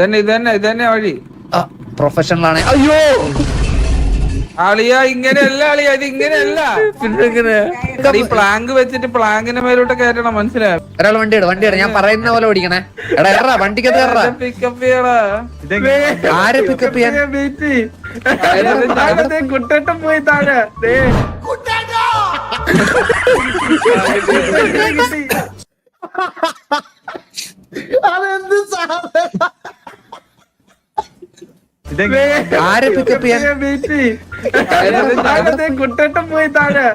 ഇതന്നെ വഴി. പ്രൊഫഷണൽ ആണ്. അയ്യോ അളിയാ ഇങ്ങനെയല്ല അളിയാ, ഇത് ഇങ്ങനെയല്ല. ഈ പ്ലാങ്ക് വെച്ചിട്ട് പ്ലാങ്കിന്റെ മേലോട്ട് കയറ്റണം, മനസ്സിലായോ? ഒരാൾ വണ്ടിയുടെ ഞാൻ പറയുന്ന പോലെ ഓടിക്കണേ. എടാ എറാ വണ്ടിക്കകത്ത് കയറാ. പിക്കപ്പ് ചെയ്യടാ. ആരെ പിക്കപ്പ് ചെയ്യാൻ? കുട്ടേട്ടൻ പോയി താഴെ. അതെന്ത് സാധനം? ആരെ പിക്കപ്പ് ചെയ്യാൻ? കുട്ടേട്ടൻ പോയി താഴെ.